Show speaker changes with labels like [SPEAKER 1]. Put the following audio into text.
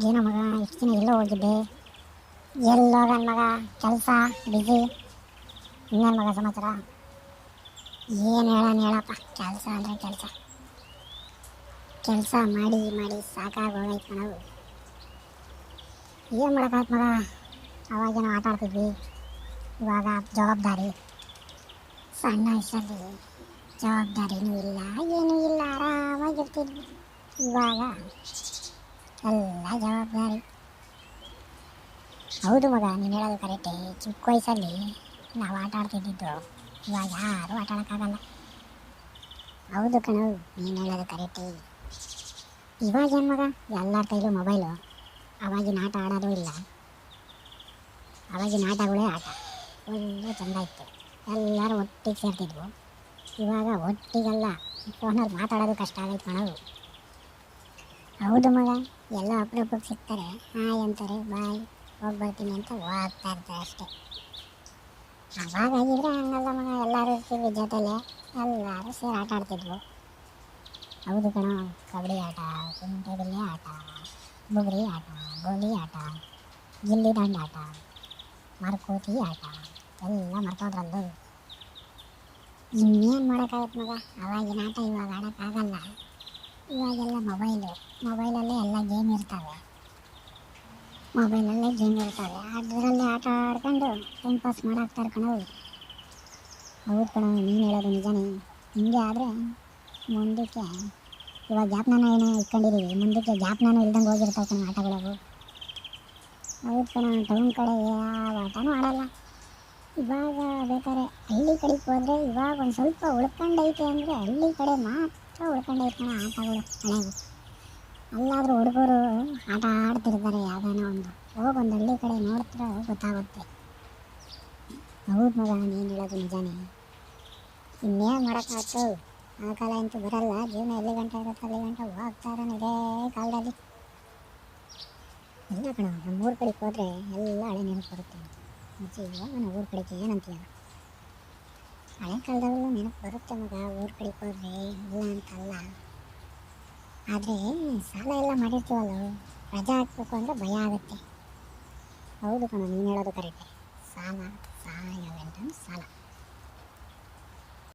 [SPEAKER 1] ಏನೋ ಮಗ, ಇಷ್ಟು ದಿನ ಎಲ್ಲೋ ಹೋಗಿದ್ದೆ, ಎಲ್ಲೋಗನ್ ಮಗ, ಕೆಲಸ ಬಿಸಿ. ಇನ್ನೇನು ಮಗ ಸಮಾಚಾರ? ಏನು ಹೇಳಪ್ಪ, ಕೆಲಸ ಅಂದರೆ ಕೆಲಸ ಮಾಡಿ ಮಾಡಿ ಸಾಕಾಗಿ ಹೋಗೈತೆ ನಾವು. ಏನು ಮಾಡೋಕ್ಕಾಯ್ತು ಮಗ, ಅವಾಗೇನೋ ಆಟ ಆಡ್ತಿದ್ವಿ, ಇವಾಗ ಜವಾಬ್ದಾರಿ. ಸಣ್ಣ ವಯಸ್ಸಲ್ಲಿ ಜವಾಬ್ದಾರಿನೂ ಇಲ್ಲ, ಏನೂ ಇಲ್ಲ, ಆರಾಮಾಗಿರ್ತಿದ್ವಿ. ಇವಾಗ ಎಲ್ಲ ಜವಾಬ್ದಾರಿ. ಹೌದು ಮಗ, ನೀನು ಹೇಳೋದು ಕರೆಕ್ಟೇ. ಚಿಕ್ಕ ವಯಸ್ಸಲ್ಲಿ ನಾವು ಆಟ ಆಡ್ತಿದ್ದಿದ್ದು ಇವಾಗ ಯಾರೂ ಆಟ ಆಡೋಕ್ಕಾಗಲ್ಲ. ಹೌದು ಕಣೋ, ನೀನು ಹೇಳೋದು ಕರೆಕ್ಟೇ. ಇವಾಗ ಏನು ಮಗ, ಎಲ್ಲರ ಕೈಲೂ ಮೊಬೈಲು. ಅವಾಗಿನ ಆಟ ಆಡೋದು ಇಲ್ಲ. ಅವಾಗಿನ ಆಟಗಳೇ ಆಟ, ಫುಲ್ಲು ಚೆಂದ ಇತ್ತು. ಎಲ್ಲರೂ ಒಟ್ಟಿಗೆ ಸೇರ್ತಿದ್ವು. ಇವಾಗ ಒಟ್ಟಿಗೆಲ್ಲ ಫೋನಲ್ಲಿ ಮಾತಾಡೋದು ಕಷ್ಟ ಆಗೈತೆ ಕಣೋ. ಹೌದು ಮಗ, ಎಲ್ಲ ಅಪರೂಪಕ್ಕೆ ಸಿಗ್ತಾರೆ, ಹಾಯ್ ಅಂತಾರೆ, ಬಾಯ್, ಹೋಗಿ ಬರ್ತೀನಿ ಅಂತ ಹೋಗ್ತಾ ಇರ್ತಾರೆ ಅಷ್ಟೇ. ಅವಾಗಾಗಿದ್ರೆ ಹಂಗಲ್ಲ ಮಗ, ಎಲ್ಲರೂ ಇರ್ತೀವಿ ಜೊತೆಲೆ, ಎಲ್ಲರೂ ಸೇರಿ ಆಟ ಆಡ್ತಿದ್ವು. ಹೌದು ಕಣ, ಕಬಡ್ಡಿ ಆಟ, ಕುಂಟೆಬಿಲ್ಲೆ ಆಟ, ಬುಗುರಿ ಆಟ, ಗೋಲಿ ಆಟ, ಗಿಲ್ಲಿ ದಾಂಡಾಟ, ಮರಕೋತಿ ಆಟ ಎಲ್ಲ ಮರ್ತೋದ್ರಲ್ಲೂ. ಇನ್ನೇನು ಮಾಡೋಕ್ಕಾಗತ್ತೆ ಮಗ, ಅವಾಗಿನ ಆಟ ಇವಾಗ ಆಡೋಕ್ಕಾಗಲ್ಲ. ಇವಾಗೆಲ್ಲ ಮೊಬೈಲಲ್ಲೇ ಎಲ್ಲ ಗೇಮ್ ಇರ್ತವೆ. ಅದರಲ್ಲೇ ಆಟ ಆಡ್ಕೊಂಡು ಟೈಮ್ ಪಾಸ್ ಮಾಡಾಕ್ತಾರೆ ಕಣವು. ಹೌದು ಕಣ, ನೀನು ಹೇಳೋದು ನಿಜನೇ. ಹಿಂಗೆ ಆದರೆ ಮುಂದಕ್ಕೆ ಇವಾಗ ಜ್ಞಾಪನ ಏನೋ ಇಟ್ಕೊಂಡಿದ್ದೀವಿ, ಮುಂದಕ್ಕೆ ಜ್ಞಾಪನ ಇಲ್ದಂಗೆ ಹೋಗಿರ್ತಾವೆ ಕಣ ಆಟಗಳವು. ಹೌದು ಕಣ, ಟೌನ್ ಕಡೆ ಯಾವ ಆಟನೂ ಆಡಲ್ಲ. ಇವಾಗ ಬೇಕಾದ್ರೆ ಹಳ್ಳಿ ಕಡೆಗೆ ಹೋದರೆ ಇವಾಗ ಒಂದು ಸ್ವಲ್ಪ ಉಳ್ಕೊಂಡೈತೆ ಅಂದರೆ ಹಳ್ಳಿ ಕಡೆ ಮಾತ್ರ ಉಳ್ಕೊಂಡೈತೆ ಕಣ ಆಟಗಳು ಹಳೆವು. ಅಲ್ಲಾದರೂ ಹುಡುಗರು ಆಟ ಆಡ್ತಿರ್ತಾರೆ ಯಾವುದಾನ ಒಂದು, ಹೋಗೊಂದು ಹಳ್ಳಿ ಕಡೆ ನೋಡ್ತಾರೆ ಗೊತ್ತಾಗುತ್ತೆ. ಹೌದು ಮಗ, ನೀನು ಹೇಳೋದು ನಿಜಾನೇ. ಇನ್ನೇನು ಮಾಡೋಕ್ಕಾಗ್ತು, ಆ ಕಾಲ ಅಂತೂ ಬರಲ್ಲ. ಜೀವನ ಎಲ್ಲಿ ಗಂಟೆ ಇರುತ್ತೆ ಅಲ್ಲಿ ಗಂಟೆ ಹೋಗ್ತಾ ಇರೋಣ ಇದೇ ಕಾಲದಲ್ಲಿ. ಇಲ್ಲ ಕಣ, ನಮ್ಮ ಊರ ಕಡೆಗೆ ಹೋದರೆ ಎಲ್ಲ ಹಳೆ ನೆನಪು ಬರುತ್ತೆ. ಮುಂಚೆ ಇವಾಗ ನಾವು ಊರ ಕಡೆಗೆ ಏನಂತೀಯ, ಹಳೆ ಕಾಲದವೆಲ್ಲ ನೆನಪು ಬರುತ್ತೆ ಮಗ ಊರ ಕಡೆಗೆ ಹೋದರೆ, ಇಲ್ಲ ಅಂತಲ್ಲ. ಆದರೆ ಸಾಲ ಎಲ್ಲ ಮಾಡಿರ್ತೀವಲ್ಲ, ರಜಾ ಹಾಕ್ಬೇಕು ಅಂದರೆ ಭಯ ಆಗುತ್ತೆ. ಹೌದು ಕಣ, ನೀನು ಹೇಳೋದು ಕರೆಕ್ಟೇ. ಸಾಲ ಸಾಯವೆಂಟು ಸಾಲ.